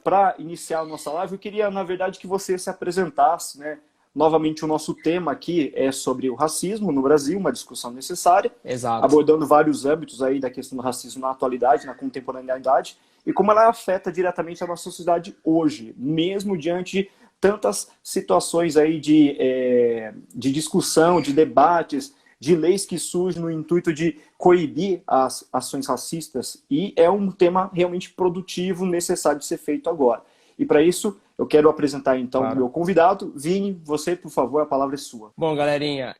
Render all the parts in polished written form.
Para iniciar a nossa live, eu queria, na verdade, que você se apresentasse, né? Novamente, o nosso tema aqui é sobre o racismo no Brasil, uma discussão necessária, Exato. abordando vários âmbitos aí da questão do racismo na atualidade, na contemporaneidade, e como ela afeta diretamente a nossa sociedade hoje, mesmo diante de tantas situações aí de discussão, de debates, de leis que surgem no intuito de coibir as ações racistas, e é um tema realmente produtivo, necessário de ser feito agora. E para isso, eu quero apresentar então o meu convidado. Vini, você, por favor, a palavra é sua. Bom, galerinha,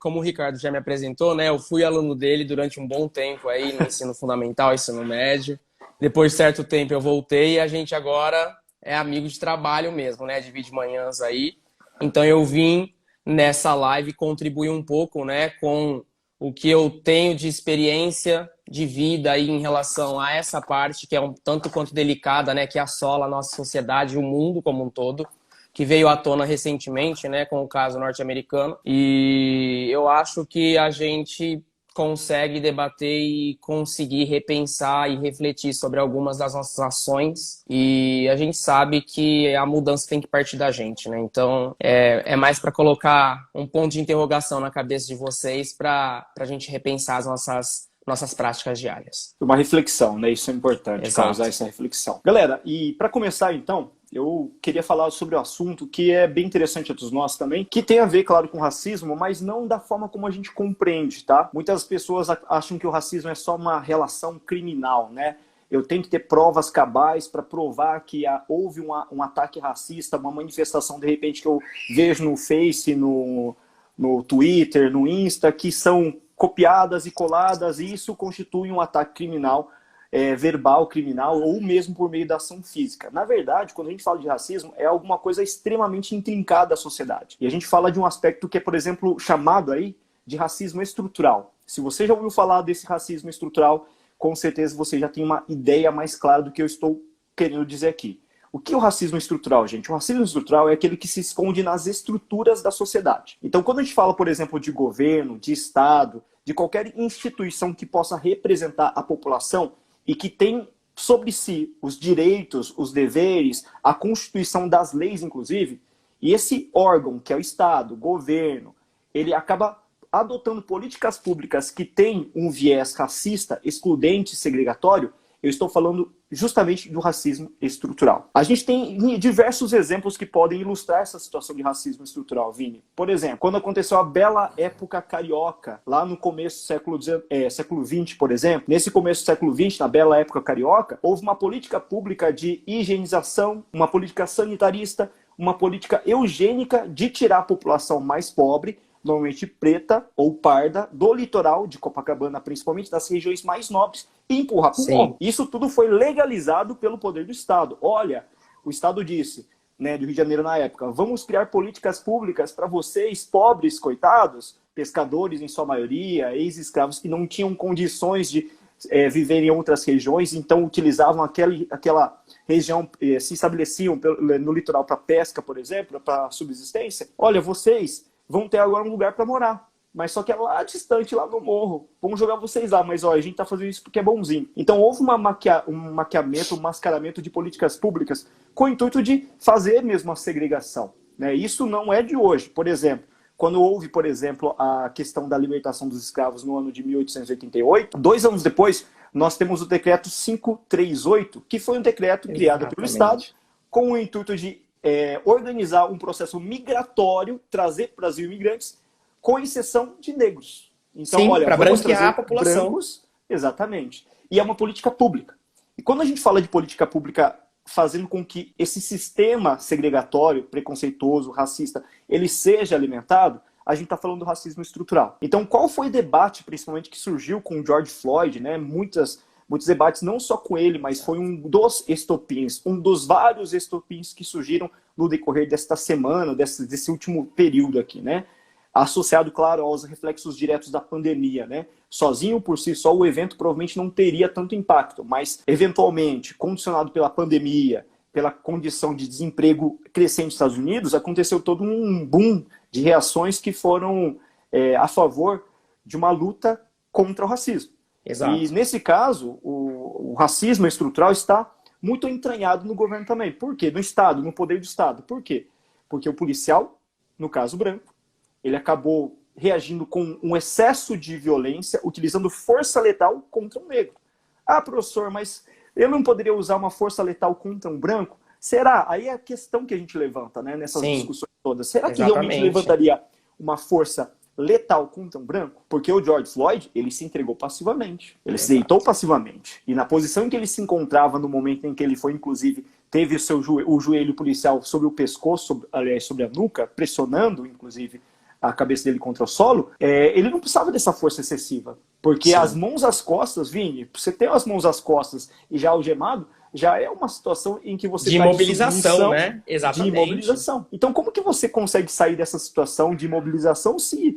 como o Ricardo já me apresentou, né, eu fui aluno dele durante um bom tempo aí no ensino fundamental, ensino médio. Depois de certo tempo eu voltei e a gente agora é amigo de trabalho mesmo, né, divide manhãs aí. Então eu vim nessa live contribuir um pouco, né, com o que eu tenho de experiência de vida aí em relação a essa parte que é um tanto quanto delicada, né, que assola a nossa sociedade e o mundo como um todo, que veio à tona recentemente, né, com o caso norte-americano. E eu acho que a gente consegue debater e conseguir repensar e refletir sobre algumas das nossas ações. E a gente sabe que a mudança tem que partir da gente, né? Então, é mais para colocar um ponto de interrogação na cabeça de vocês para a gente repensar as nossas práticas diárias. Uma reflexão, né? Isso é importante, Exato. causar essa reflexão. Galera, e para começar então, eu queria falar sobre o assunto que é bem interessante a todos nós também, que tem a ver, claro, com racismo, mas não da forma como a gente compreende, tá? Muitas pessoas acham que o racismo é só uma relação criminal, né? Eu tenho que ter provas cabais para provar que houve um ataque racista, uma manifestação, de repente, que eu vejo no Face, no Twitter, no Insta, que são copiadas e coladas, e isso constitui um ataque criminal, verbal criminal, ou mesmo por meio da ação física. Na verdade, quando a gente fala de racismo, é alguma coisa extremamente intrincada da sociedade. E a gente fala de um aspecto que é, por exemplo, chamado aí de racismo estrutural. Se você já ouviu falar desse racismo estrutural, com certeza você já tem uma ideia mais clara do que eu estou querendo dizer aqui. O que é o racismo estrutural, gente? O racismo estrutural é aquele que se esconde nas estruturas da sociedade. Então, quando a gente fala, por exemplo, de governo, de Estado, de qualquer instituição que possa representar a população e que tem sobre si os direitos, os deveres, a constituição das leis, inclusive, e esse órgão, que é o Estado, o governo, ele acaba adotando políticas públicas que têm um viés racista, excludente, segregatório. Eu estou falando justamente do racismo estrutural. A gente tem diversos exemplos que podem ilustrar essa situação de racismo estrutural, Vini. Por exemplo, quando aconteceu a bela época carioca, lá no começo do século XX, por exemplo, nesse começo do século XX, na bela época carioca, houve uma política pública de higienização, uma política sanitarista, uma política eugênica de tirar a população mais pobre, normalmente preta ou parda, do litoral de Copacabana, principalmente das regiões mais nobres, e empurrar para o morro. Isso tudo foi legalizado pelo poder do Estado. Olha, o Estado disse, né, do Rio de Janeiro na época, vamos criar políticas públicas para vocês, pobres, coitados, pescadores em sua maioria, ex-escravos que não tinham condições de viver em outras regiões, então utilizavam aquela região, se estabeleciam no litoral para pesca, por exemplo, para subsistência. Olha, vocês vão ter agora um lugar para morar, mas só que é lá distante, lá no morro. Vamos jogar vocês lá, mas ó, a gente está fazendo isso porque é bonzinho. Então houve um maquiamento, um mascaramento de políticas públicas com o intuito de fazer mesmo a segregação, né? Isso não é de hoje. Por exemplo, quando houve, por exemplo, a questão da libertação dos escravos no ano de 1888, 2 anos depois, nós temos o decreto 538, que foi um decreto criado pelo Estado com o intuito de organizar um processo migratório, trazer para o Brasil imigrantes, com exceção de negros. Então, sim, olha, para vamos branquear trazer a população. brancos, exatamente. E é uma política pública. E quando a gente fala de política pública fazendo com que esse sistema segregatório, preconceituoso, racista, ele seja alimentado, a gente está falando do racismo estrutural. Então, qual foi o debate, principalmente, que surgiu com o George Floyd, né? Muitos debates, não só com ele, mas foi um dos estopins, um dos vários estopins que surgiram no decorrer desta semana, desse último período aqui, né? Associado, claro, aos reflexos diretos da pandemia, né? Sozinho, por si só, o evento provavelmente não teria tanto impacto, mas, eventualmente, condicionado pela pandemia, pela condição de desemprego crescente nos Estados Unidos, aconteceu todo um boom de reações que foram a favor de uma luta contra o racismo. Exato. E nesse caso, o racismo estrutural está muito entranhado no governo também. Por quê? No Estado, no poder do Estado. Por quê? Porque o policial, no caso branco, ele acabou reagindo com um excesso de violência, utilizando força letal contra um negro. Ah, professor, mas eu não poderia usar uma força letal contra um branco? Será? Aí é a questão que a gente levanta, né, nessas discussões todas. Será que realmente levantaria uma força letal contra um branco? Porque o George Floyd, ele se entregou passivamente. Ele se deitou passivamente. E na posição em que ele se encontrava, no momento em que ele foi, inclusive, teve o joelho policial sobre o pescoço, aliás, sobre a nuca, pressionando, inclusive, a cabeça dele contra o solo, ele não precisava dessa força excessiva. Porque as mãos às costas, Vini, você ter as mãos às costas e já algemado, já é uma situação em que você de imobilização, né? Exatamente. De imobilização. Então, como que você consegue sair dessa situação de imobilização se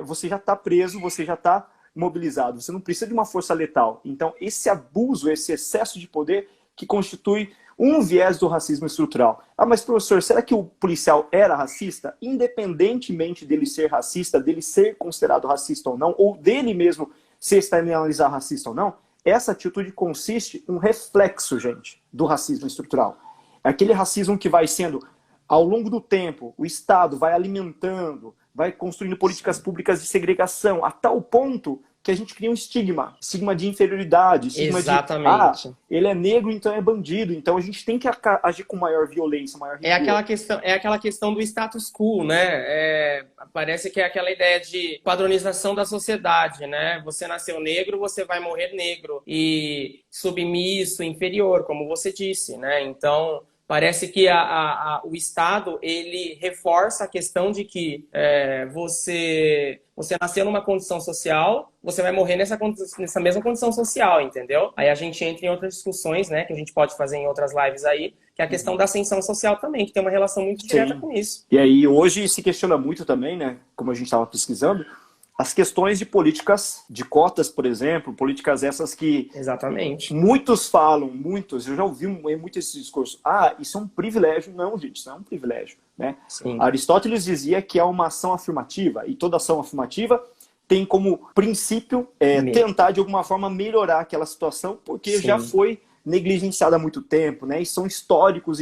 você já está preso, você já está imobilizado? Você não precisa de uma força letal. Então, esse abuso, esse excesso de poder que constitui um viés do racismo estrutural. Ah, mas professor, será que o policial era racista? Independentemente dele ser racista, dele ser considerado racista ou não, ou dele mesmo se externalizar racista ou não, essa atitude consiste em um reflexo, gente, do racismo estrutural. É aquele racismo que vai sendo, ao longo do tempo, o Estado vai alimentando, vai construindo políticas públicas de segregação, a tal ponto que a gente cria um estigma de inferioridade, estigma Exatamente. de, ele é negro, então é bandido, então a gente tem que agir com maior violência, maior rigor. É aquela questão do status quo, né? Parece que é aquela ideia de padronização da sociedade, né? Você nasceu negro, você vai morrer negro, e submisso, inferior, como você disse, né? Então, parece que o Estado, ele reforça a questão de que você nasceu numa condição social, você vai morrer nessa mesma condição social, entendeu? Aí a gente entra em outras discussões, né, que a gente pode fazer em outras lives aí, que é a questão da ascensão social também, que tem uma relação muito direta com isso. E aí hoje se questiona muito também, né, como a gente estava pesquisando, as questões de políticas de cotas, por exemplo, políticas essas que Exatamente. Muitos falam, eu já ouvi muito esse discurso, isso é um privilégio. Não, gente, isso não é um privilégio, né? Sim. Aristóteles dizia que é uma ação afirmativa, e toda ação afirmativa tem como princípio tentar de alguma forma melhorar aquela situação, porque já foi negligenciada há muito tempo, né? E são históricos,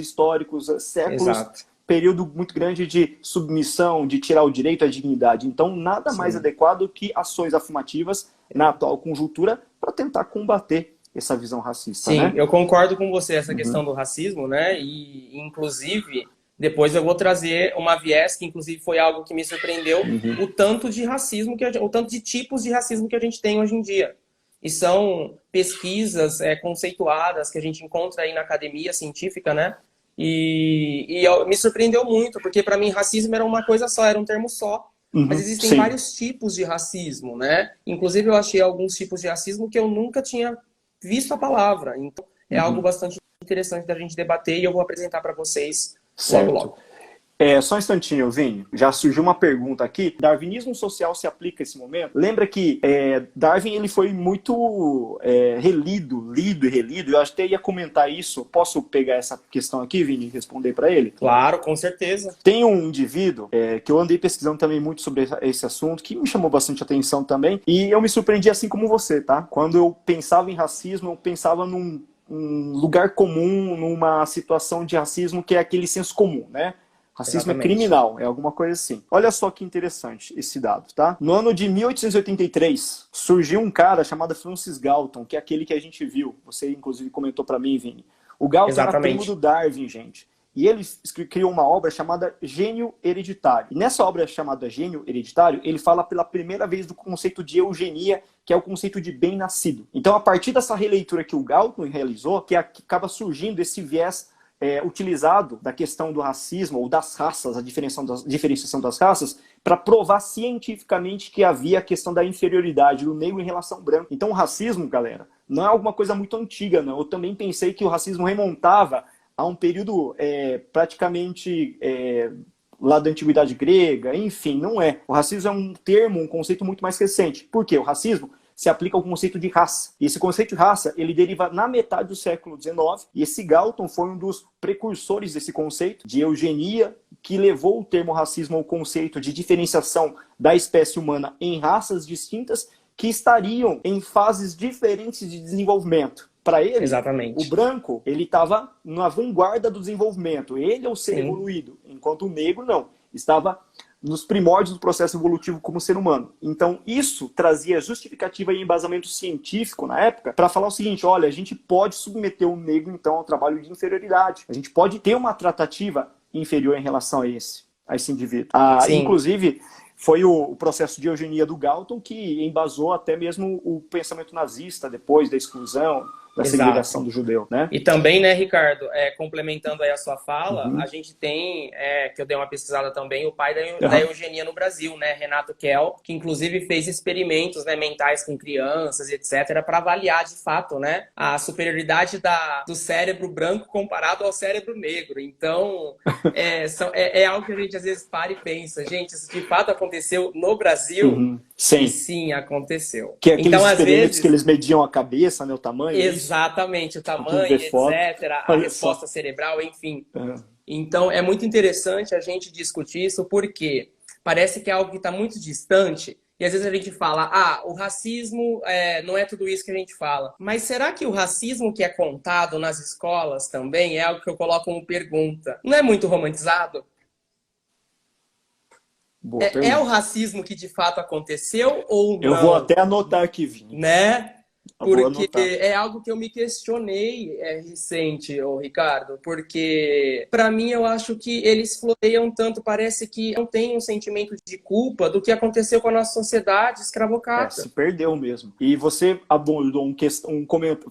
séculos. Exato. Período muito grande de submissão, de tirar o direito à dignidade. Então, nada mais adequado que ações afirmativas na atual conjuntura para tentar combater essa visão racista. Sim, né? Eu concordo com você, essa questão do racismo, né? E, inclusive, depois eu vou trazer uma viés que, inclusive, foi algo que me surpreendeu, o tanto de racismo, o tanto de tipos de racismo que a gente tem hoje em dia. E são pesquisas conceituadas que a gente encontra aí na academia científica, né? E me surpreendeu muito, porque para mim racismo era uma coisa só, era um termo só. Mas existem vários tipos de racismo, né? Inclusive eu achei alguns tipos de racismo que eu nunca tinha visto a palavra. Então é algo bastante interessante da gente debater e eu vou apresentar para vocês logo. Só um instantinho, Vini. Já surgiu uma pergunta aqui. Darwinismo social se aplica a esse momento? Lembra que Darwin ele foi muito lido e relido. Eu até ia comentar isso. Posso pegar essa questão aqui, Vini, e responder para ele? Claro, com certeza. Tem um indivíduo que eu andei pesquisando também muito sobre esse assunto, que me chamou bastante atenção também. E eu me surpreendi assim como você, tá? Quando eu pensava em racismo, eu pensava num lugar comum, numa situação de racismo que é aquele senso comum, né? Racismo é criminal, é alguma coisa assim. Olha só que interessante esse dado, tá? No ano de 1883, surgiu um cara chamado Francis Galton, que é aquele que a gente viu. Você, inclusive, comentou pra mim, Vini. O Galton era primo do Darwin, gente. E ele criou uma obra chamada Gênio Hereditário. E nessa obra chamada Gênio Hereditário, ele fala pela primeira vez do conceito de eugenia, que é o conceito de bem-nascido. Então, a partir dessa releitura que o Galton realizou, que acaba surgindo esse viés utilizado da questão do racismo ou das raças, a diferenciação das raças, para provar cientificamente que havia a questão da inferioridade do negro em relação ao branco. Então o racismo, galera, não é alguma coisa muito antiga, não. Eu também pensei que o racismo remontava a um período praticamente lá da antiguidade grega, enfim, não é. O racismo é um termo, um conceito muito mais recente. Por quê? O racismo se aplica ao conceito de raça. E esse conceito de raça, ele deriva na metade do século XIX, e esse Galton foi um dos precursores desse conceito de eugenia, que levou o termo racismo ao conceito de diferenciação da espécie humana em raças distintas, que estariam em fases diferentes de desenvolvimento. Para ele, Exatamente. o branco, ele estava na vanguarda do desenvolvimento. Ele é o ser evoluído, enquanto o negro não. Estava nos primórdios do processo evolutivo como ser humano. Então, isso trazia justificativa e embasamento científico na época para falar o seguinte, olha, a gente pode submeter o negro, então, ao trabalho de inferioridade. A gente pode ter uma tratativa inferior em relação a esse indivíduo. Inclusive, foi o processo de eugenia do Galton que embasou até mesmo o pensamento nazista depois da exclusão, da segregação do judeu, né? E também, né, Ricardo, complementando aí a sua fala, a gente tem, que eu dei uma pesquisada também, o pai da eugenia no Brasil, né, Renato Kell, que inclusive fez experimentos, né, mentais com crianças, etc., para avaliar de fato, né, a superioridade do cérebro branco comparado ao cérebro negro. Então, é algo que a gente às vezes para e pensa, gente, isso de fato aconteceu no Brasil? Sim. E sim, aconteceu. Que é aqueles experimentos que eles mediam a cabeça, né, o tamanho. Exatamente, o tamanho, etc., a resposta cerebral, enfim. Então, é muito interessante a gente discutir isso porque parece que é algo que está muito distante e às vezes a gente fala, o racismo não é tudo isso que a gente fala. Mas será que o racismo que é contado nas escolas também é algo que eu coloco como pergunta? Não é muito romantizado? É o racismo que de fato aconteceu ou não? Eu vou até anotar aqui, Vini. Né? Porque é algo que eu me questionei recente, Ricardo, porque para mim eu acho que eles floreiam tanto, parece que não tem um sentimento de culpa do que aconteceu com a nossa sociedade escravocrata. Se perdeu mesmo. E você abordou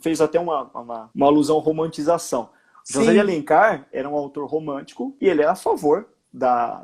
fez até uma alusão à romantização. José de Alencar era um autor romântico e ele era a favor da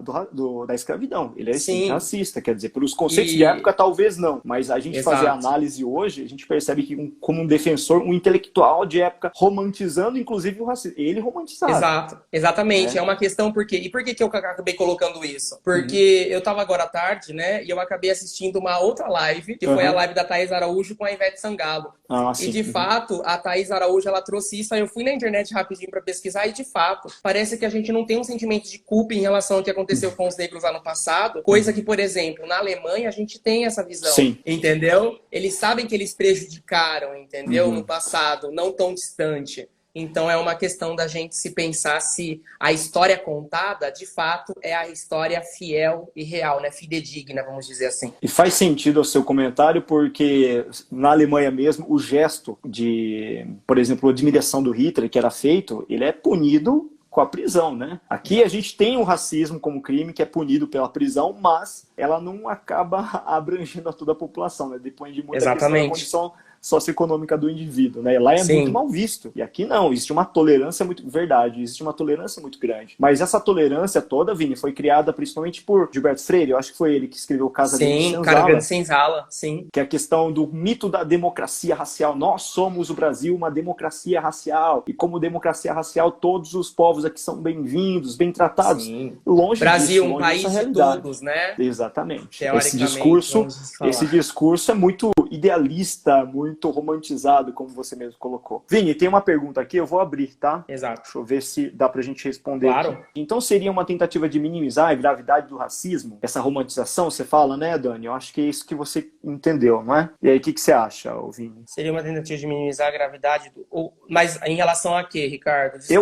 escravidão. Ele é racista, quer dizer, pelos conceitos de época talvez não, mas a gente fazer a análise hoje, a gente percebe que como um defensor, um intelectual de época, romantizando inclusive o racismo. Ele romantizava. Exatamente. É uma questão por quê? E por que eu acabei colocando isso? Porque eu estava agora à tarde, né, e eu acabei assistindo uma outra live, que foi a live da Thaís Araújo com a Ivete Sangalo. E de fato, a Thaís Araújo, ela trouxe isso, aí eu fui na internet rapidinho para pesquisar e de fato, parece que a gente não tem um sentimento de culpa em relação ao que aconteceu com os negros lá no passado, coisa que, por exemplo, na Alemanha a gente tem essa visão, entendeu? Eles sabem que eles prejudicaram, entendeu? No passado, não tão distante. Então é uma questão da gente se pensar se a história contada, de fato, é a história fiel e real, né? Fidedigna, vamos dizer assim. E faz sentido o seu comentário, porque na Alemanha mesmo, o gesto de, por exemplo, a admiração do Hitler, que era feito, ele é punido com a prisão, né? Aqui a gente tem o racismo como crime que é punido pela prisão, mas ela não acaba abrangendo a toda a população, né? Depende de muita questão da condição socioeconômica do indivíduo, né? Lá é muito mal visto. E aqui não, existe uma tolerância existe uma tolerância muito grande. Mas essa tolerância toda, Vini, foi criada principalmente por Gilberto Freire, eu acho que foi ele que escreveu Casa Grande Senzala, sim. Que é a questão do mito da democracia racial. Nós somos o Brasil uma democracia racial. E como democracia racial, todos os povos aqui são bem-vindos, bem tratados. Longe Brasil, disso, um país de todos, né? Exatamente. Esse discurso é muito idealista, muito romantizado, como você mesmo colocou. Vini, tem uma pergunta aqui, eu vou abrir, tá? Exato. Deixa eu ver se dá pra gente responder. Claro. Aqui. Então seria uma tentativa de minimizar a gravidade do racismo? Essa romantização, você fala, né, Dani? Eu acho que é isso que você entendeu, não é? E aí, o que você acha, Vini? Seria uma tentativa de minimizar a gravidade Mas em relação a quê, Ricardo? Desculpa.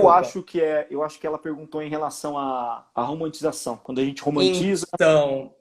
Eu acho que ela perguntou em relação à romantização. Quando a gente romantiza... Então,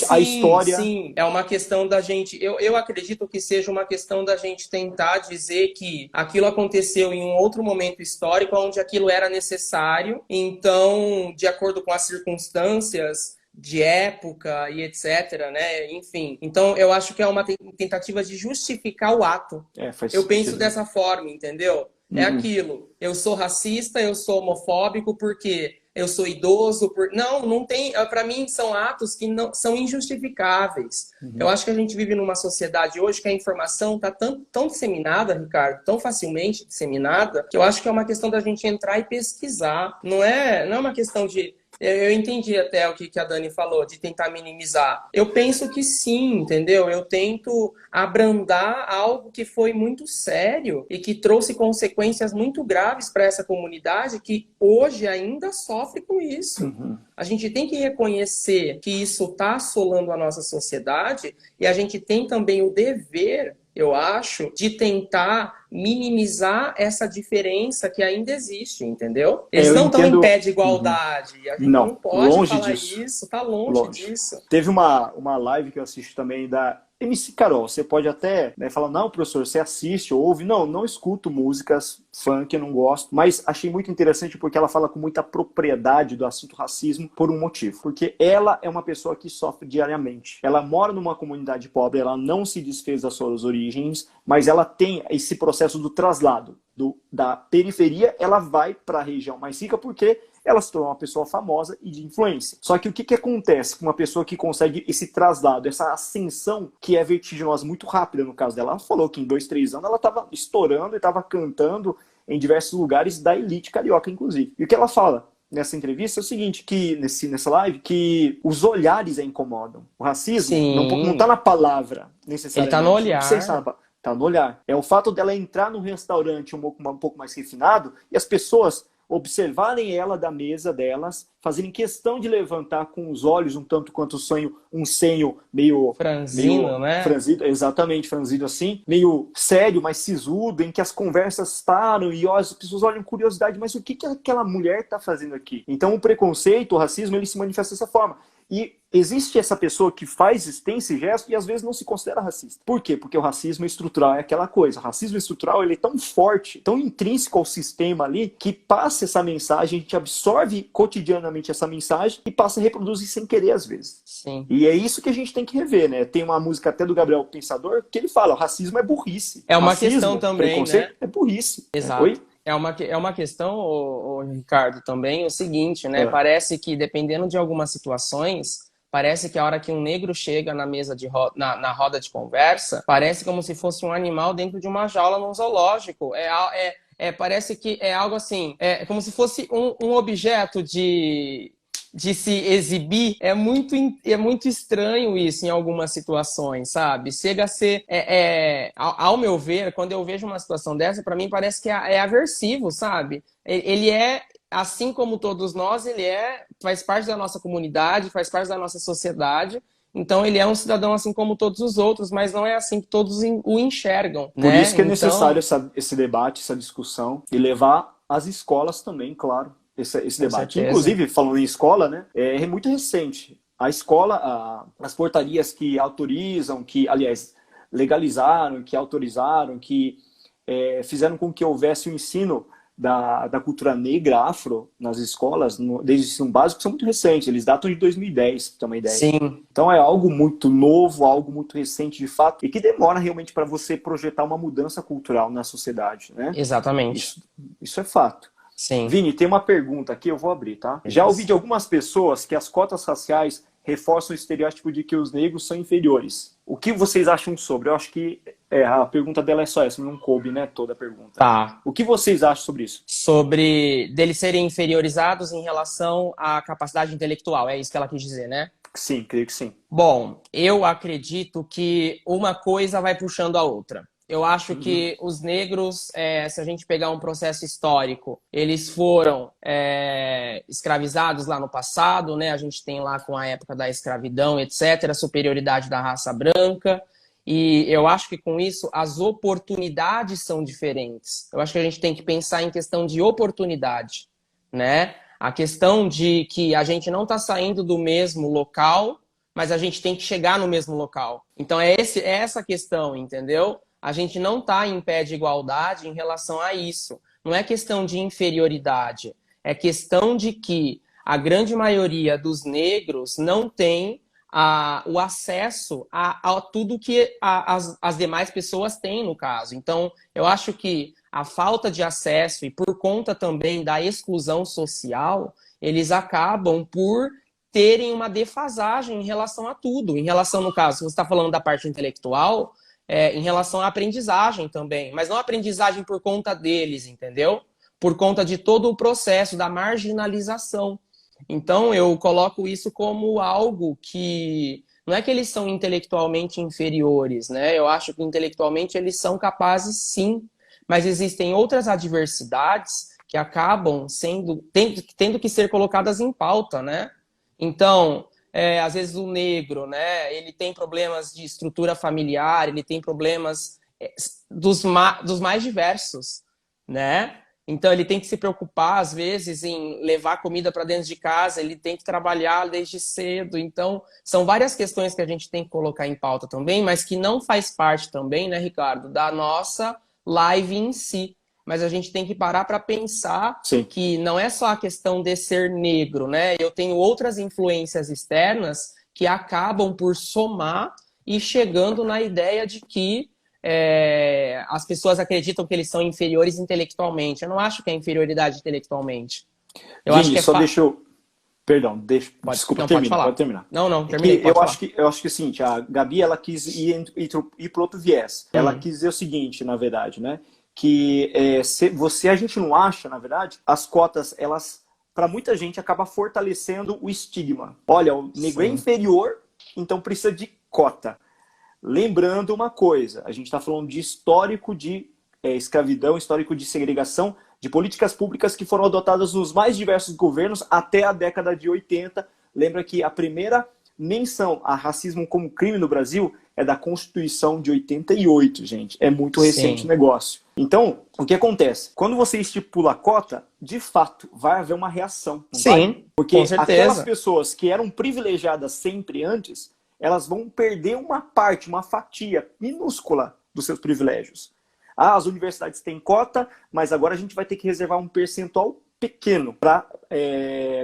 a história... Sim, é uma questão da gente... Eu acredito que seja uma questão da gente tentar dizer que aquilo aconteceu em um outro momento histórico onde aquilo era necessário. Então, de acordo com as circunstâncias de época e etc, né? Enfim. Então, eu acho que é uma tentativa de justificar o ato. Eu penso dessa forma, entendeu? É aquilo. Eu sou racista, eu sou homofóbico porque eu sou idoso. Não tem. Para mim, são atos que não são injustificáveis. Eu acho que a gente vive numa sociedade hoje que a informação está tão disseminada, Ricardo, tão facilmente disseminada, que eu acho que é uma questão da gente entrar e pesquisar. Não é uma questão de Eu entendi até o que a Dani falou, de tentar minimizar. Eu penso que sim, entendeu? Eu tento abrandar algo que foi muito sério e que trouxe consequências muito graves para essa comunidade que hoje ainda sofre com isso. Uhum. A gente tem que reconhecer que isso está assolando a nossa sociedade e a gente tem também o dever, eu acho, de tentar minimizar essa diferença que ainda existe, entendeu? Eles Eu não estão em entendo. pé de Uhum. igualdade. A gente não Não, pode longe falar disso. isso, tá longe Longe. disso. Teve uma live que eu assisto também da MC Carol. Você pode até, né, falar, não, professor, você assiste, ouve. Não, não escuto músicas funk, eu não gosto. Mas achei muito interessante porque ela fala com muita propriedade do assunto racismo por um motivo. Porque ela é uma pessoa que sofre diariamente. Ela mora numa comunidade pobre, ela não se desfez das suas origens, mas ela tem esse processo do traslado. Da periferia, ela vai para a região mais rica porque ela se tornou uma pessoa famosa e de influência. Só que o que acontece com uma pessoa que consegue esse traslado, essa ascensão que é vertiginosa, muito rápida no caso dela? Ela falou que em 2, 3 anos ela estava estourando e estava cantando em diversos lugares da elite carioca, inclusive. E o que ela fala nessa entrevista é o seguinte, que nessa live, que os olhares a incomodam. O racismo não está Sim, na palavra, ele tá no necessariamente. Não precisa estar olhar. na palavra. Tá no olhar. É o fato dela entrar num restaurante um pouco mais refinado e as pessoas observarem ela da mesa delas, fazerem questão de levantar com os olhos um tanto quanto um senho meio Franzino, né? franzido, exatamente franzido assim, meio sério, mas sisudo, em que as conversas param e ó, as pessoas olham com curiosidade, mas o que aquela mulher está fazendo aqui? Então o preconceito, o racismo, ele se manifesta dessa forma. E existe essa pessoa que tem esse gesto e às vezes não se considera racista. Por quê? Porque o racismo estrutural é aquela coisa. O racismo estrutural ele é tão forte, tão intrínseco ao sistema ali, que passa essa mensagem, a gente absorve cotidianamente essa mensagem e passa a reproduzir sem querer às vezes. Sim. E é isso que a gente tem que rever, né? Tem uma música até do Gabriel Pensador que ele fala, o racismo é burrice. É uma Racismo, questão também, preconceito, né? é burrice. Exato. Oi? É uma questão, Ricardo, também o seguinte, né? É. Parece que, dependendo de algumas situações, parece que a hora que um negro chega na mesa na roda de conversa, parece como se fosse um animal dentro de uma jaula num zoológico. Parece que é algo assim, é como se fosse um objeto de se exibir. É muito estranho isso em algumas situações, sabe? Chega a ser, ao meu ver, quando eu vejo uma situação dessa, para mim parece que é aversivo, sabe? Ele é, assim como todos nós, faz parte da nossa comunidade, faz parte da nossa sociedade. Então ele é um cidadão assim como todos os outros, mas não é assim que todos o enxergam, Por né? isso que é necessário Então, esse debate, essa discussão, e levar as escolas também, claro, esse com debate. certeza. Inclusive, falando em escola, né, é muito recente. A escola, as portarias que autorizam, aliás, legalizaram, que autorizaram, que fizeram com que houvesse o ensino da cultura negra afro nas escolas, desde o ensino básico, são muito recentes. Eles datam de 2010, para ter uma ideia. Sim, Então é algo muito novo, algo muito recente de fato, e que demora realmente para você projetar uma mudança cultural na sociedade, né? exatamente. Isso é fato. Sim. Vini, tem uma pergunta aqui, eu vou abrir, tá? Já ouvi Beleza. de algumas pessoas que as cotas raciais reforçam o estereótipo de que os negros são inferiores. O que vocês acham sobre? Eu acho que a pergunta dela é só essa, não coube, né, toda a pergunta. Tá. O que vocês acham sobre isso? Sobre deles serem inferiorizados em relação à capacidade intelectual, é isso que ela quis dizer, né? Sim, creio que sim. Bom, eu acredito que uma coisa vai puxando a outra. Eu acho que os negros, se a gente pegar um processo histórico, eles foram escravizados lá no passado, né? A gente tem lá com a época da escravidão, etc., a superioridade da raça branca. E eu acho que com isso as oportunidades são diferentes. Eu acho que a gente tem que pensar em questão de oportunidade, né? A questão de que a gente não está saindo do mesmo local, mas a gente tem que chegar no mesmo local. Então é essa a questão, entendeu? A gente não está em pé de igualdade em relação a isso. Não é questão de inferioridade. É questão de que a grande maioria dos negros não tem o acesso a tudo que as demais pessoas têm, no caso. Então, eu acho que a falta de acesso e por conta também da exclusão social, eles acabam por terem uma defasagem em relação a tudo. Em relação, no caso, se você está falando da parte intelectual, em relação à aprendizagem também. Mas não aprendizagem por conta deles, entendeu? Por conta de todo o processo da marginalização. Então, eu coloco isso como algo que não é que eles são intelectualmente inferiores, né? Eu acho que intelectualmente eles são capazes, sim, mas existem outras adversidades que acabam tendo que ser colocadas em pauta, né? Então, às vezes o negro, né? Ele tem problemas de estrutura familiar, ele tem problemas dos mais diversos, né? Então ele tem que se preocupar, às vezes, em levar comida para dentro de casa, ele tem que trabalhar desde cedo. Então, são várias questões que a gente tem que colocar em pauta também, mas que não faz parte também, né, Ricardo, da nossa live em si. Mas a gente tem que parar para pensar Sim. que não é só a questão de ser negro, né? Eu tenho outras influências externas que acabam por somar e chegando na ideia de que as pessoas acreditam que eles são inferiores intelectualmente. Eu não acho que é inferioridade intelectualmente. Eu acho Vini, que só deixa eu... Perdão, desculpa, não, termina, pode terminar. Não, É terminei, que pode falar. eu acho que assim, a Gabi, ela quis ir para outro viés. Ela quis dizer o seguinte, na verdade, né? Que a gente não acha, na verdade, as cotas, elas, para muita gente, acaba fortalecendo o estigma. Olha, o negro é inferior, então precisa de cota. Lembrando uma coisa, a gente está falando de histórico de escravidão, histórico de segregação, de políticas públicas que foram adotadas nos mais diversos governos até a década de 80. Lembra que a primeira menção a racismo como crime no Brasil é da Constituição de 88, gente. É muito recente o negócio. Então, o que acontece? Quando você estipula a cota, de fato, vai haver uma reação. Não vai? Porque com certeza. Aquelas pessoas que eram privilegiadas sempre antes, elas vão perder uma parte, uma fatia minúscula dos seus privilégios. As universidades têm cota, mas agora a gente vai ter que reservar um percentual pequeno para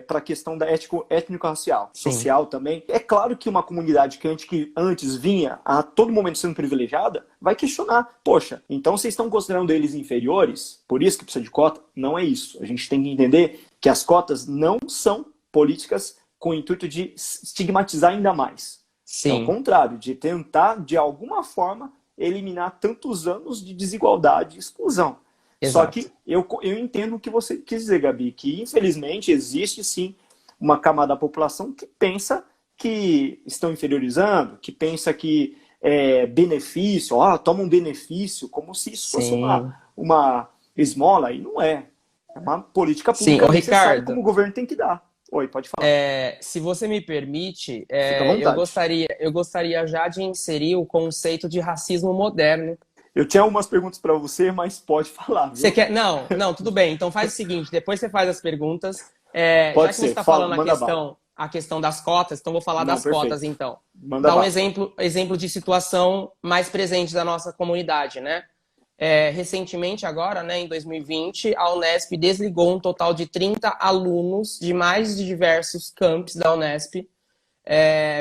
a questão da étnico-racial, social também. É claro que uma comunidade que antes vinha a todo momento sendo privilegiada, vai questionar, poxa, então vocês estão considerando eles inferiores? Por isso que precisa de cota? Não é isso. A gente tem que entender que as cotas não são políticas com o intuito de estigmatizar ainda mais. Sim. É o contrário, de tentar, de alguma forma, eliminar tantos anos de desigualdade e exclusão. Exato. Só que eu entendo o que você quis dizer, Gabi, que infelizmente existe sim uma camada da população que pensa que estão inferiorizando, que pensa que é benefício, toma um benefício, como se isso fosse uma esmola, e não é. É uma política pública necessária, Ricardo, como o governo tem que dar. Oi, pode falar. Se você me permite, Fica à vontade. eu gostaria já de inserir o conceito de racismo moderno. Eu tinha algumas perguntas para você, mas pode falar. Viu? Você quer? Não, tudo bem. Então faz o seguinte, depois você faz as perguntas. Pode já que ser. você está falando a questão das cotas, então vou falar das perfeito. cotas, então. Manda Dar um exemplo de situação mais presente da nossa comunidade, né? Recentemente, agora, né, em 2020, a Unesp desligou um total de 30 alunos de mais de diversos campos da Unesp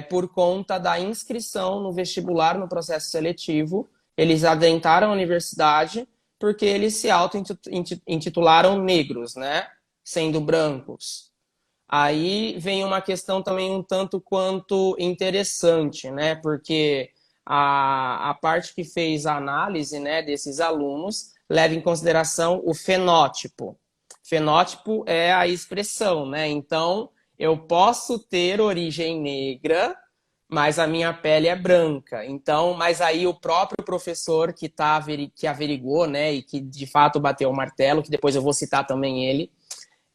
por conta da inscrição no vestibular, no processo seletivo. Eles adentraram a universidade porque eles se auto-intitularam negros, né? Sendo brancos. Aí vem uma questão também um tanto quanto interessante, né? Porque a parte que fez a análise, né, desses alunos leva em consideração o fenótipo. Fenótipo é a expressão, né? Então, eu posso ter origem negra, mas a minha pele é branca. Então, mas aí o próprio professor que averigou, né, e que de fato bateu o martelo, que depois eu vou citar também ele,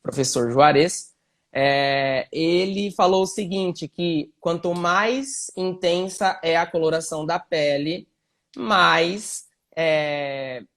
professor Juarez, ele falou o seguinte, que quanto mais intensa é a coloração da pele, mais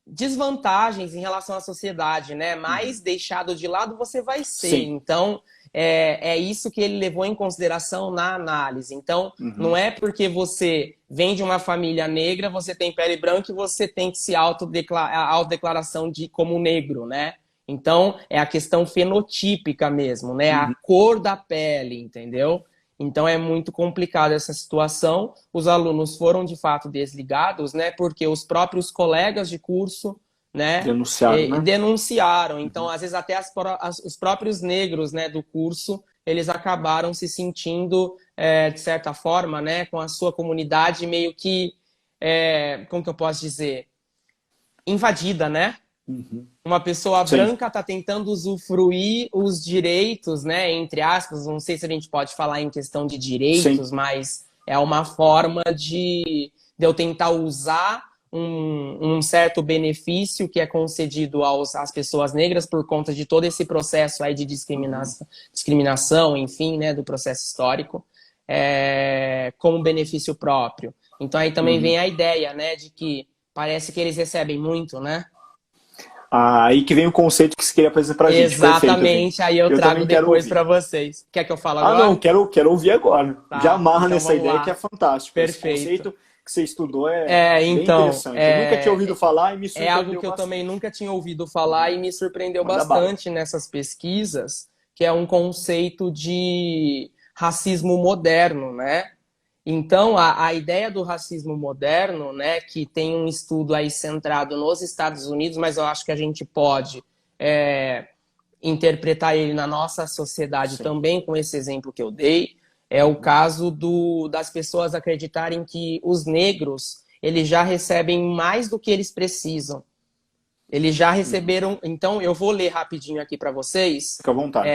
desvantagens em relação à sociedade, né? Mais deixado de lado você vai ser. Sim. Então, é isso que ele levou em consideração na análise. Então, não é porque você vem de uma família negra, você tem pele branca e você tem que se autodeclaração como negro, né? Então, é a questão fenotípica mesmo, né? A cor da pele, entendeu? Então, é muito complicado essa situação. Os alunos foram, de fato, desligados, né? Porque os próprios colegas de curso, né? Denunciaram. Então, às vezes, até os próprios negros, né, do curso, eles acabaram se sentindo, de certa forma, né, com a sua comunidade meio que, como que eu posso dizer? Invadida, né? Uhum. Uma pessoa Sim. branca está tentando usufruir os direitos, né, entre aspas, não sei se a gente pode falar em questão de Sim. direitos, mas é uma forma de eu tentar usar um certo benefício que é concedido às pessoas negras por conta de todo esse processo aí de Uhum. discriminação, enfim, né, do processo histórico, como benefício próprio. Então aí também Uhum. vem a ideia, né, de que parece que eles recebem muito, né? Aí que vem o conceito que você queria apresentar pra gente. Perfeito, Vini. Exatamente, aí eu Eu trago também quero depois ouvir. para vocês. Quer que eu fale Ah, não, agora? quero ouvir agora. Já Tá, amarra então nessa vamos ideia que é lá. fantástico. Esse Perfeito. conceito que você estudou é É, bem então, interessante. Eu nunca tinha ouvido é, falar e me é algo surpreendeu que eu também bastante. nunca tinha ouvido falar e me surpreendeu Manda bala. bastante nessas pesquisas, que é um conceito de racismo moderno, né? Então, a ideia do racismo moderno, né, que tem um estudo aí centrado nos Estados Unidos, mas eu acho que a gente pode é, interpretar ele na nossa sociedade Sim. também, com esse exemplo que eu dei, é o Uhum. caso das pessoas acreditarem que os negros eles já recebem mais do que eles precisam. Eles já Uhum. receberam. Então, eu vou ler rapidinho aqui para vocês Fica à vontade.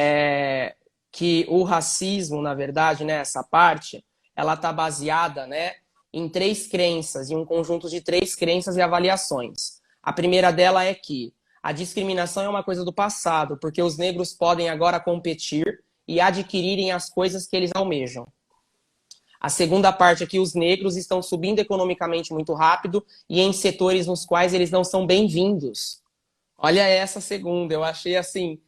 que o racismo, na verdade, né, essa parte, ela está baseada, né, em três crenças, em um conjunto de três crenças e avaliações. A primeira dela é que a discriminação é uma coisa do passado, porque os negros podem agora competir e adquirirem as coisas que eles almejam. A segunda parte é que os negros estão subindo economicamente muito rápido e em setores nos quais eles não são bem-vindos. Olha essa segunda, eu achei assim.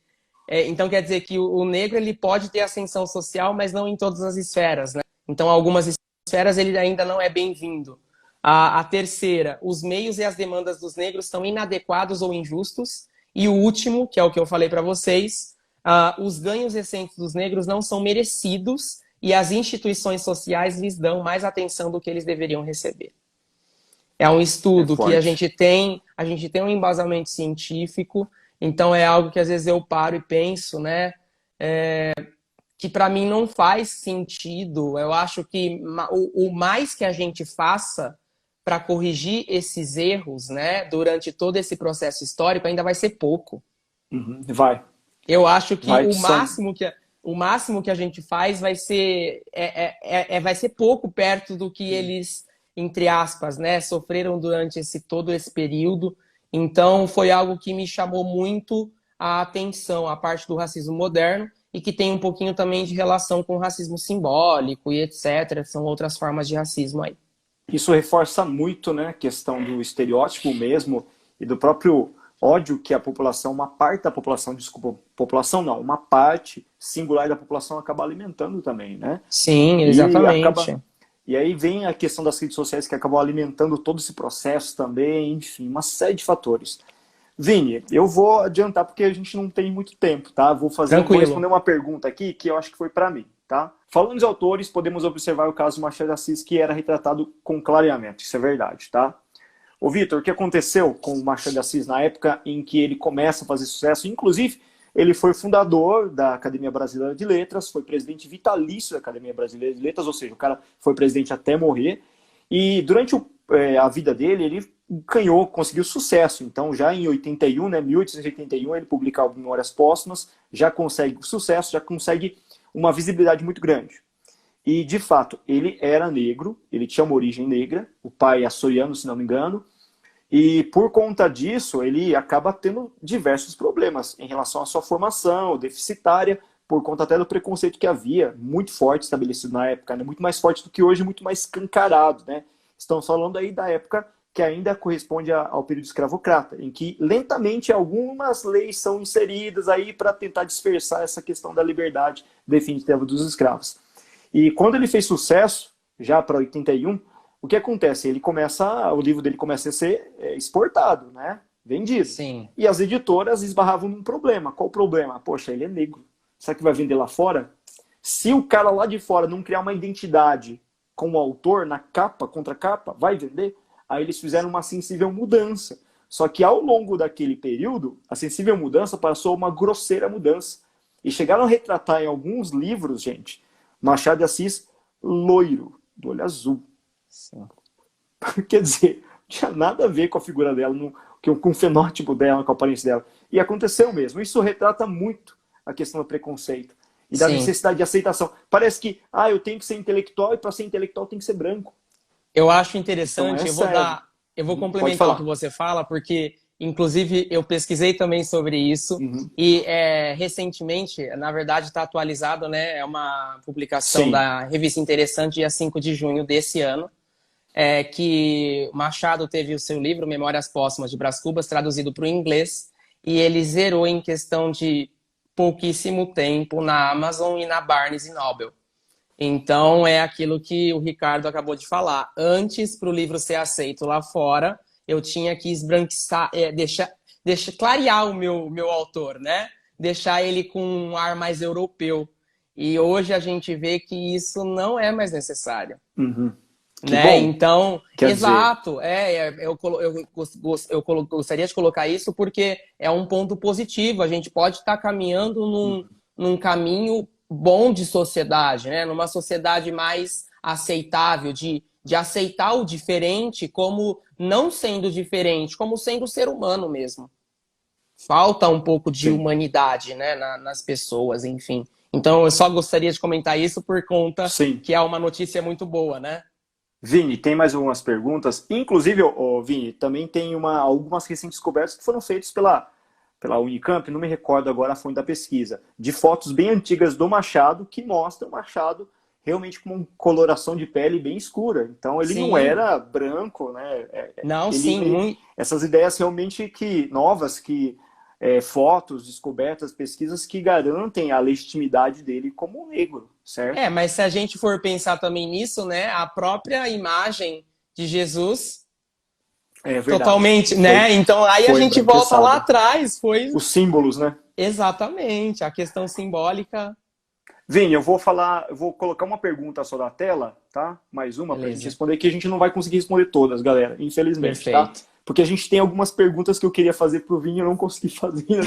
Então quer dizer que o negro ele pode ter ascensão social, mas não em todas as esferas, né? Então algumas esferas ele ainda não é bem-vindo. A terceira, os meios e as demandas dos negros são inadequados ou injustos. E o último, que é o que eu falei para vocês, os ganhos recentes dos negros não são merecidos e as instituições sociais lhes dão mais atenção do que eles deveriam receber. É um É estudo que forte. a gente tem um embasamento científico, então é algo que às vezes eu paro e penso, né? Que para mim não faz sentido. Eu acho que o mais que a gente faça para corrigir esses erros, né, durante todo esse processo histórico, ainda vai ser pouco. Uhum. Vai. Eu acho que Vai que são. o máximo que a gente faz vai ser pouco perto do que eles, entre aspas, né, sofreram durante todo esse período. Então, foi algo que me chamou muito a atenção, a parte do racismo moderno, e que tem um pouquinho também de relação com o racismo simbólico e etc. São outras formas de racismo aí. Isso reforça muito, né, a questão do estereótipo mesmo e do próprio ódio que a população, uma parte da população, desculpa, população não, uma parte singular da população acaba alimentando também, né? Sim, E acaba exatamente. e aí vem a questão das redes sociais que acabam alimentando todo esse processo também, enfim, uma série de fatores. Vini, eu vou adiantar porque a gente não tem muito tempo, tá? Vou responder Tranquilo. uma pergunta aqui que eu acho que foi para mim, tá? Falando dos autores, podemos observar o caso do Machado de Assis que era retratado com clareamento, isso é verdade, tá? Ô Vitor, o que aconteceu com o Machado de Assis na época em que ele começa a fazer sucesso? Inclusive, ele foi fundador da Academia Brasileira de Letras, foi presidente vitalício da Academia Brasileira de Letras, ou seja, o cara foi presidente até morrer. E durante a vida dele, ele conseguiu sucesso. Então, já em 81, né, 1881, ele publica o Memórias Póstumas, já consegue sucesso, já consegue uma visibilidade muito grande. E, de fato, ele era negro, ele tinha uma origem negra, o pai açoriano, se não me engano, e por conta disso, ele acaba tendo diversos problemas em relação à sua formação deficitária, por conta até do preconceito que havia, muito forte estabelecido na época, né? Muito mais forte do que hoje, muito mais escancarado, né? Estamos falando aí da época que ainda corresponde ao período escravocrata, em que lentamente algumas leis são inseridas aí para tentar dispersar essa questão da liberdade definitiva dos escravos. E quando ele fez sucesso, já para 81, o que acontece? O livro dele começa a ser exportado, né? Vendido. Sim. E as editoras esbarravam num problema. Qual o problema? Poxa, ele é negro. Será que vai vender lá fora? Se o cara lá de fora não criar uma identidade com o autor na capa, contra capa, vai vender? Aí eles fizeram uma sensível mudança. Só que ao longo daquele período, a sensível mudança passou a uma grosseira mudança. E chegaram a retratar em alguns livros, gente, Machado de Assis loiro, do olho azul. Sim. Quer dizer, tinha nada a ver com a figura dela, com o fenótipo dela, com a aparência dela. E aconteceu mesmo. Isso retrata muito a questão do preconceito e da Sim. necessidade de aceitação. Parece que, eu tenho que ser intelectual e para ser intelectual tem que ser branco. Eu acho Então, interessante, essa eu vou Pode complementar o falar. que você fala, porque, inclusive, eu pesquisei também sobre isso Uhum. e recentemente, na verdade, está atualizado, né? É uma publicação Sim. da Revista Interessante, dia 5 de junho desse ano, que Machado teve o seu livro Memórias Póstumas de Brás Cubas traduzido para o inglês e ele zerou em questão de pouquíssimo tempo na Amazon e na Barnes Noble. Então, é aquilo que o Ricardo acabou de falar. Antes, para o livro ser aceito lá fora, eu tinha que esbranquiçar, clarear o meu autor, né? Deixar ele com um ar mais europeu. E hoje a gente vê que isso não é mais necessário. Uhum. Que Né? bom. Então, Quer dizer, exato. Eu gostaria de colocar isso porque é um ponto positivo. A gente pode estar caminhando num caminho bom de sociedade, né? Numa sociedade mais aceitável, de aceitar o diferente como não sendo diferente, como sendo ser humano mesmo. Falta um pouco de sim. humanidade, né, nas pessoas, enfim. Então, eu só gostaria de comentar isso por conta Sim. que é uma notícia muito boa, né? Vini, tem mais algumas perguntas. Inclusive, Vini, também tem algumas recentes descobertas que foram feitas pela Unicamp, não me recordo agora a fonte da pesquisa, de fotos bem antigas do Machado, que mostram o Machado realmente com uma coloração de pele bem escura. Então, ele não Sim. era branco, né? Não, sim, muito. Essas ideias realmente novas, fotos, descobertas, pesquisas que garantem a legitimidade dele como um negro, certo? Mas se a gente for pensar também nisso, né, a própria imagem de Jesus É verdade. totalmente, né? Então aí a gente volta lá atrás, foi os símbolos, né? Exatamente, a questão simbólica. Vini, eu vou colocar uma pergunta só na tela, tá? Mais uma para a gente responder, que a gente não vai conseguir responder todas, galera, infelizmente, Perfeito. tá? Porque a gente tem algumas perguntas que eu queria fazer pro Vini e eu não consegui fazer ainda.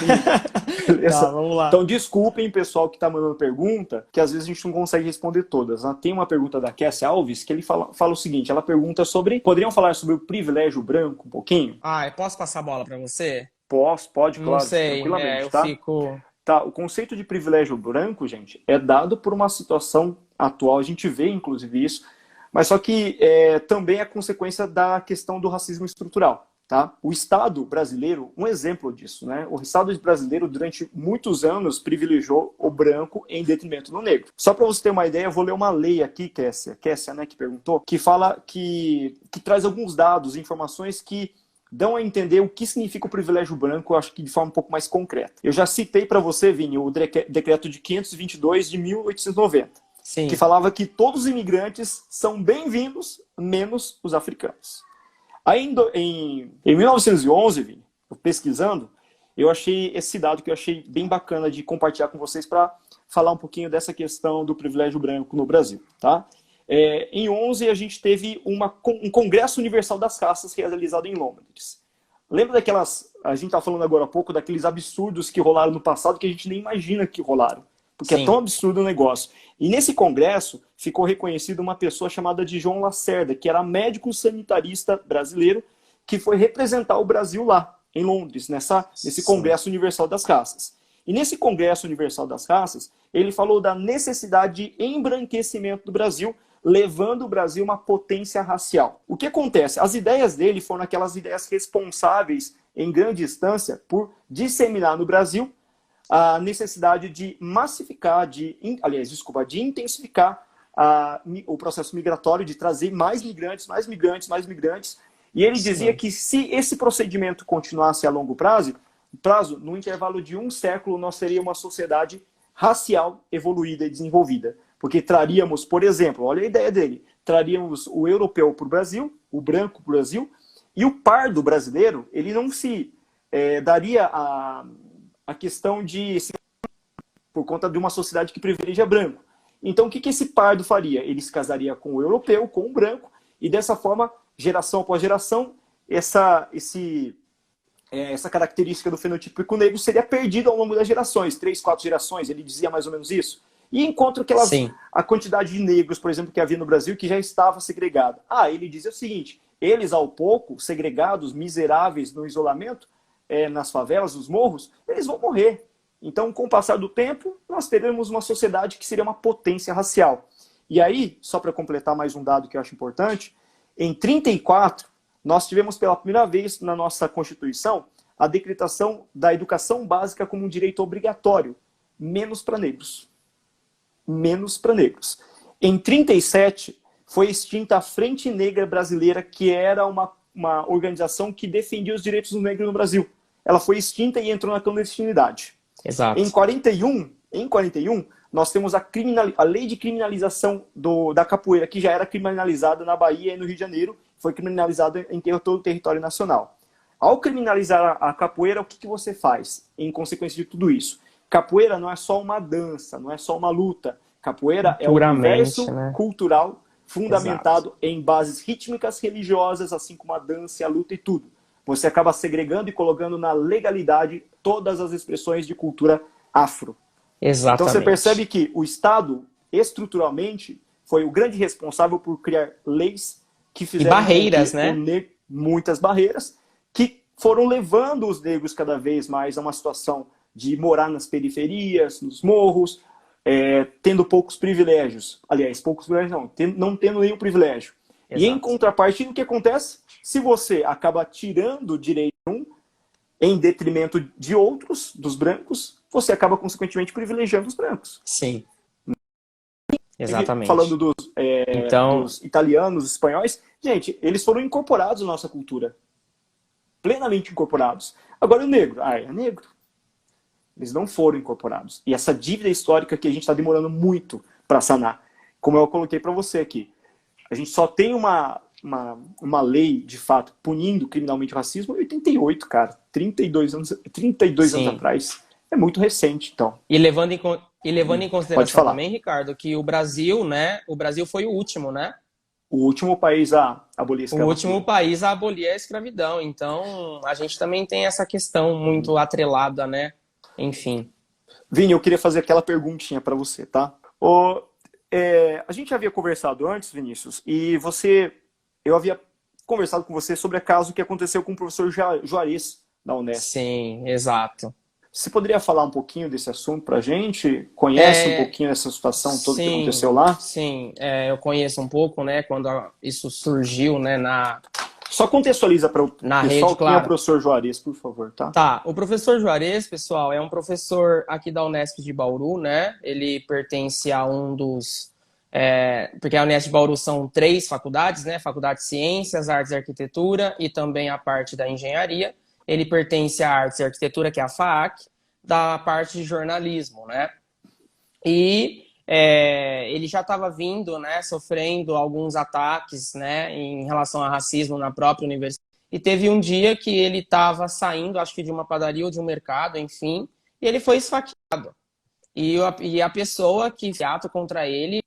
Beleza? Tá, vamos lá. Então, desculpem, pessoal que tá mandando pergunta, que às vezes a gente não consegue responder todas. Tem uma pergunta da Cassia Alves, que ele fala o seguinte, ela pergunta poderiam falar sobre o privilégio branco um pouquinho? Eu posso passar a bola para você? Pode, claro, Não sei, tranquilamente, eu tá? fico... Tá, o conceito de privilégio branco, gente, é dado por uma situação atual, a gente vê inclusive isso, mas só que também é consequência da questão do racismo estrutural. Tá? O Estado brasileiro, um exemplo disso, né? O Estado brasileiro, durante muitos anos, privilegiou o branco em detrimento do negro. Só para você ter uma ideia, eu vou ler uma lei aqui, Kessia, né, que perguntou, que fala que traz alguns dados, informações que dão a entender o que significa o privilégio branco, eu acho que de forma um pouco mais concreta. Eu já citei para você, Vini, o decreto de 522 de 1890, Sim. que falava que todos os imigrantes são bem-vindos, menos os africanos. Aí, em 1911, Vini, pesquisando, eu achei esse dado que eu achei bem bacana de compartilhar com vocês para falar um pouquinho dessa questão do privilégio branco no Brasil, tá? Em 11, a gente teve um Congresso Universal das Raças realizado em Londres. Lembra daquelas... A gente está falando agora há pouco daqueles absurdos que rolaram no passado que a gente nem imagina que rolaram. Porque Sim. É tão absurdo o negócio. E nesse congresso ficou reconhecida uma pessoa chamada de João Lacerda, que era médico sanitarista brasileiro, que foi representar o Brasil lá, em Londres, nesse Congresso Universal das Raças. E nesse Congresso Universal das Raças, ele falou da necessidade de embranquecimento do Brasil, levando o Brasil a uma potência racial. O que acontece? As ideias dele foram aquelas ideias responsáveis, em grande instância, por disseminar no Brasil a necessidade de massificar, de intensificar o processo migratório, de trazer mais migrantes. E ele dizia que se esse procedimento continuasse a longo prazo, no intervalo de um século, nós teríamos uma sociedade racial evoluída e desenvolvida. Porque traríamos, por exemplo, olha a ideia dele, traríamos o europeu para o Brasil, o branco para o Brasil, e o pardo brasileiro, ele não se daria a questão por conta de uma sociedade que privilegia branco. Então, o que esse pardo faria? Ele se casaria com o europeu, com o branco, e dessa forma, geração após geração, essa característica do fenotípico negro seria perdida ao longo das gerações, 3, 4 gerações, ele dizia mais ou menos isso. E encontra a quantidade de negros, por exemplo, que havia no Brasil, que já estava segregada. Ele dizia o seguinte, Eles, ao pouco, segregados, miseráveis no isolamento, nas favelas, nos morros, eles vão morrer. Então, com o passar do tempo, nós teremos uma sociedade que seria uma potência racial. E aí, só para completar mais um dado que eu acho importante, em 1934, nós tivemos pela primeira vez na nossa Constituição a decretação da educação básica como um direito obrigatório, menos para negros. Menos para negros. Em 1937, foi extinta a Frente Negra Brasileira, que era uma organização que defendia os direitos dos negros no Brasil. Ela foi extinta e entrou na clandestinidade. Exato. Em 41, nós temos a lei de criminalização da capoeira, que já era criminalizada na Bahia e no Rio de Janeiro, foi criminalizada em todo o território nacional. Ao criminalizar a capoeira, o que você faz em consequência de tudo isso? Capoeira não é só uma dança, não é só uma luta. Capoeira é um universo, né, cultural fundamentado, exato, em bases rítmicas religiosas, assim como a dança, a luta e tudo. Você acaba segregando e colocando na legalidade todas as expressões de cultura afro. Exatamente. Então você percebe que o Estado, estruturalmente, foi o grande responsável por criar leis que fizeram... E barreiras, né? Muitas barreiras, que foram levando os negros cada vez mais a uma situação de morar nas periferias, nos morros, tendo poucos privilégios. Aliás, poucos privilégios não tendo nenhum privilégio. Exato. E em contrapartida, o que acontece? Se você acaba tirando direito em detrimento de outros, dos brancos, você acaba, consequentemente, privilegiando os brancos. Sim. Exatamente. Falando dos italianos, espanhóis, gente, eles foram incorporados na nossa cultura. Plenamente incorporados. Agora o negro. É negro. Eles não foram incorporados. E essa dívida histórica que a gente está demorando muito para sanar. Como eu coloquei para você aqui. A gente só tem uma lei, de fato, punindo criminalmente o racismo em 88, cara. 32 anos atrás. É muito recente, então. E levando em consideração também, Ricardo, que o Brasil, né? O Brasil foi o último, né? O último país a abolir a escravidão. O último país a abolir a escravidão. Então, a gente também tem essa questão muito atrelada, né? Enfim. Vini, eu queria fazer aquela perguntinha para você, tá? A gente havia conversado antes, Vinícius, e eu havia conversado com você sobre o caso que aconteceu com o professor Juarez, da Unesp. Sim, exato. Você poderia falar um pouquinho desse assunto pra gente? Conhece um pouquinho dessa situação toda que aconteceu lá? Sim, eu conheço um pouco, né, quando isso surgiu, né, Só contextualiza para o pessoal quem é o professor Juarez, por favor, tá? Tá, o professor Juarez, pessoal, é um professor aqui da Unesp de Bauru, né? Ele pertence a um dos... porque a Unesp de Bauru são 3 faculdades, né? Faculdade de Ciências, Artes e Arquitetura e também a parte da Engenharia. Ele pertence à Artes e Arquitetura, que é a FAAC, da parte de jornalismo, né? E ele já estava vindo, né, sofrendo alguns ataques, né, em relação a racismo na própria universidade. E teve um dia que ele estava saindo, acho que de uma padaria ou de um mercado, enfim, e ele foi esfaqueado. E a pessoa que fez ato contra ele,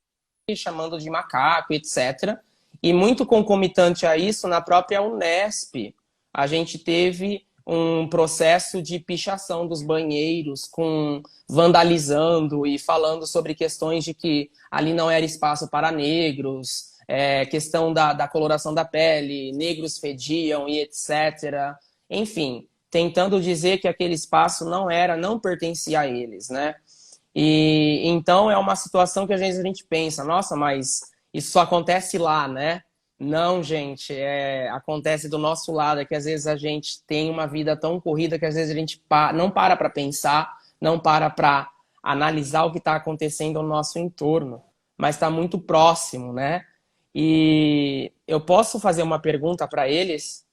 chamando de macaco, etc. E muito concomitante a isso, na própria Unesp, a gente teve um processo de pichação dos banheiros, vandalizando e falando sobre questões de que ali não era espaço para negros, questão da coloração da pele, negros fediam e etc. Enfim, tentando dizer que aquele espaço não pertencia a eles, né? E então é uma situação que às vezes a gente pensa, nossa, mas isso só acontece lá, né? Não, gente, acontece do nosso lado, é que às vezes a gente tem uma vida tão corrida que às vezes a gente não para pensar, não para analisar o que está acontecendo no nosso entorno, mas está muito próximo, né? E eu posso fazer uma pergunta para eles?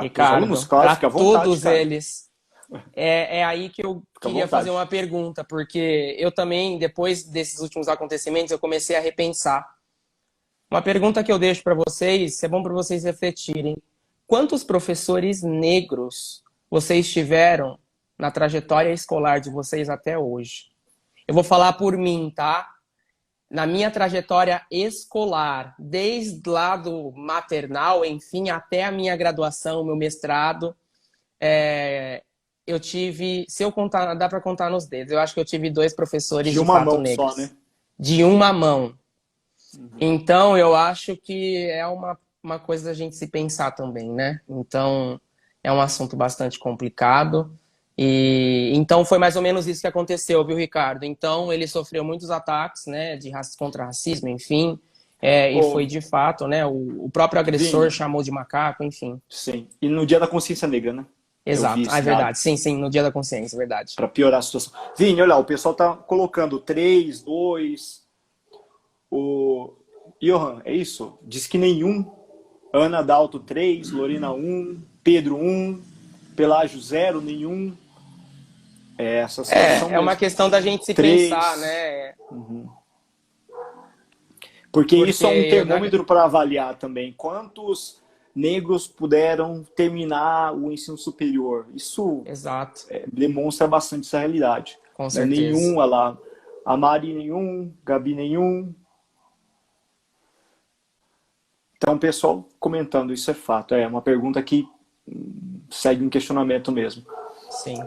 Ricardo, para todos eles. É aí que eu queria fazer uma pergunta, porque eu também, depois desses últimos acontecimentos, eu comecei a repensar. Uma pergunta que eu deixo para vocês, é bom para vocês refletirem. Quantos professores negros vocês tiveram na trajetória escolar de vocês até hoje? Eu vou falar por mim, tá? Na minha trajetória escolar, desde lá do maternal, enfim, até a minha graduação, meu mestrado, eu tive, se eu contar, dá para contar nos dedos, eu acho que eu tive 2 professores de fato negros. De uma mão só, né? De uma mão. Então, eu acho que é uma uma coisa da gente se pensar também, né? Então, é um assunto bastante complicado. E então foi mais ou menos isso que aconteceu, viu, Ricardo? Então, ele sofreu muitos ataques, né, contra racismo, enfim. E Ô, foi de fato, né? O próprio agressor Vini, chamou de macaco, enfim. sim. E no Dia da Consciência Negra, né? Eu vi Exato. Ah, é esse dado. verdade. Sim, sim, no Dia da Consciência, é verdade. Para piorar a situação. Vini, olha lá, o pessoal tá colocando 3, 2. O Johan, é isso? Diz que nenhum. Ana Dalto 3, Lorena 1, Pedro 1, Pelágio 0, nenhum. É essa situação É uma mesmo. questão da gente se pensar, 3. né? Porque isso é um Porque, termômetro para avaliar também quantos negros puderam terminar o ensino superior. Isso exato, demonstra bastante essa realidade. com Né? certeza. Nenhum, olha lá. A Mari nenhum, Gabi nenhum. Então, o pessoal comentando, isso é fato. É uma pergunta que segue um questionamento mesmo. Sim,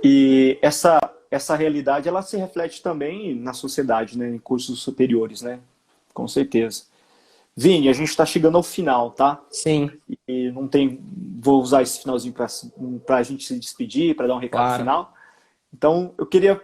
E essa realidade, ela se reflete também na sociedade, né? Em cursos superiores, né? Com certeza. Vini, a gente está chegando ao final, tá? sim, E não tem. Vou usar esse finalzinho para a gente se despedir, para dar um recado claro. final. Então, eu queria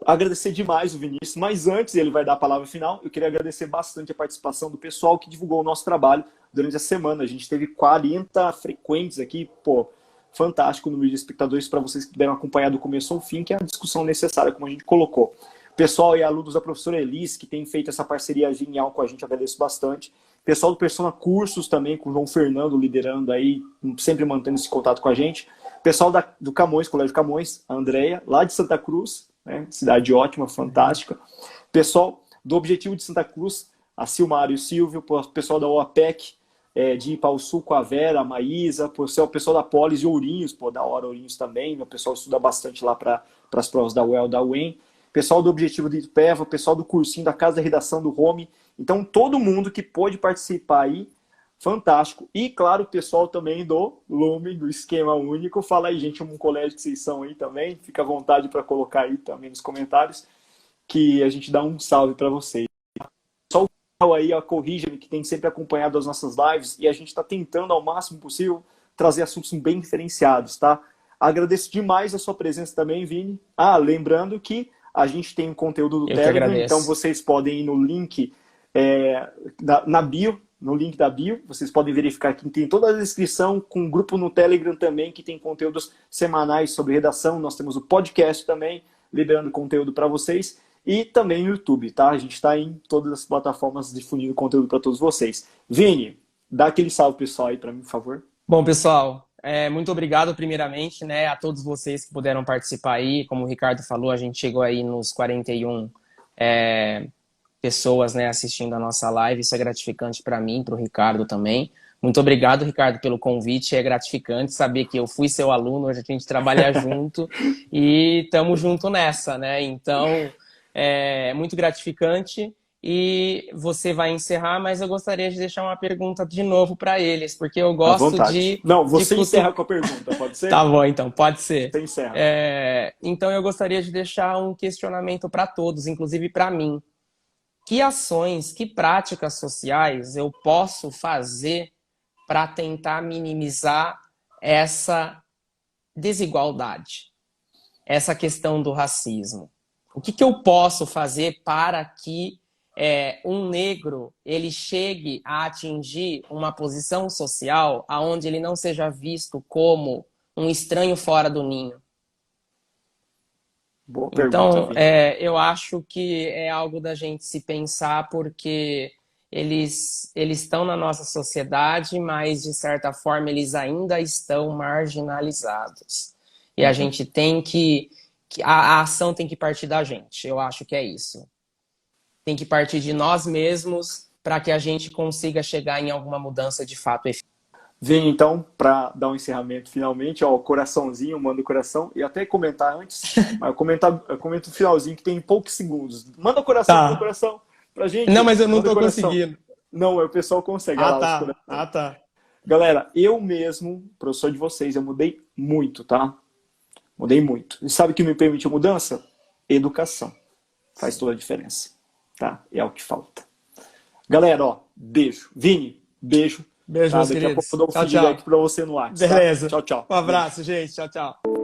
agradecer demais o Vinícius, mas antes ele vai dar a palavra final, eu queria agradecer bastante a participação do pessoal que divulgou o nosso trabalho durante a semana. A gente teve 40 frequentes aqui, pô, fantástico o número de espectadores para vocês que puderam acompanhar do começo ao fim, que é a discussão necessária, como a gente colocou. Pessoal e alunos da professora Elis, que tem feito essa parceria genial com a gente, agradeço bastante. Pessoal do Persona Cursos também, com o João Fernando liderando aí, sempre mantendo esse contato com a gente. Pessoal do Camões, Colégio Camões, a Andrea, lá de Santa Cruz, né? Cidade ótima, fantástica. Pessoal do Objetivo de Santa Cruz, a Silmar e o Silvio, pessoal da OAPEC, de Ipauçu com a Vera, a Maísa, o pessoal da Polis e Ourinhos, pô, da hora Ourinhos também, o pessoal estuda bastante lá para as provas da UEL, da UEM. Pessoal do Objetivo de Itupeva, pessoal do cursinho da Casa da Redação do Home. Então, todo mundo que pôde participar aí, fantástico. E, claro, o pessoal também do Lume, do Esquema Único. Fala aí, gente, um colégio que vocês são aí também. Fica à vontade para colocar aí também nos comentários, que a gente dá um salve para vocês. Só o pessoal aí, a Corrija-me, que tem sempre acompanhado as nossas lives, e a gente está tentando, ao máximo possível, trazer assuntos bem diferenciados, tá? Agradeço demais a sua presença também, Vini. Lembrando que a gente tem um conteúdo do Eu que Telegram, então agradeço. vocês podem ir no link na bio, no link da bio, vocês podem verificar que tem toda a descrição, com um grupo no Telegram também, que tem conteúdos semanais sobre redação, nós temos o podcast também, liberando conteúdo para vocês, e também no YouTube, tá? A gente está em todas as plataformas difundindo conteúdo para todos vocês. Vini, dá aquele salve pessoal aí para mim, por favor. Bom, pessoal, muito obrigado primeiramente, né, a todos vocês que puderam participar aí. Como o Ricardo falou, a gente chegou aí nos 41 pessoas, né, assistindo a nossa live. Isso é gratificante para mim, para o Ricardo também. Muito obrigado, Ricardo, pelo convite. É gratificante saber que eu fui seu aluno, hoje a gente trabalha junto e estamos junto nessa, né? Então, é muito gratificante. E você vai encerrar, mas eu gostaria de deixar uma pergunta de novo para eles, porque eu À gosto vontade. Não, você de encerra com a pergunta, pode ser? Tá bom, então, pode ser. Você encerra. Então, eu gostaria de deixar um questionamento para todos, inclusive para mim. Que ações, que práticas sociais eu posso fazer para tentar minimizar essa desigualdade, essa questão do racismo? O que eu posso fazer para que um negro ele chegue a atingir uma posição social onde ele não seja visto como um estranho fora do ninho? Boa pergunta, Então, Vini. eu acho que é algo da gente se pensar, porque eles estão na nossa sociedade, mas, de certa forma, eles ainda estão marginalizados. E a gente tem a ação tem que partir da gente. Eu acho que é isso. Tem que partir de nós mesmos para que a gente consiga chegar em alguma mudança de fato efetiva. Vini, então, para dar um encerramento finalmente, ó, coraçãozinho, manda o coração, e até comentar antes, mas eu comento o finalzinho que tem poucos segundos. Manda Tá. coração pra gente. Não, mas eu não Manda tô coração. conseguindo. Não, o pessoal consegue. Ah, Olha lá, os tá. corações. Ah, tá. Galera, eu mesmo, professor de vocês, eu mudei muito, tá? Mudei muito. E sabe o que me permitiu mudança? Educação. Faz toda a diferença, tá? É o que falta. Galera, ó, beijo. Vini, beijo. Beijo, Tá? meus Daqui a pouco queridos. eu dou um Tchau, feedback tchau. pra você no WhatsApp. Tá? Beleza. Tchau, tchau. Um abraço, gente. Tchau, tchau.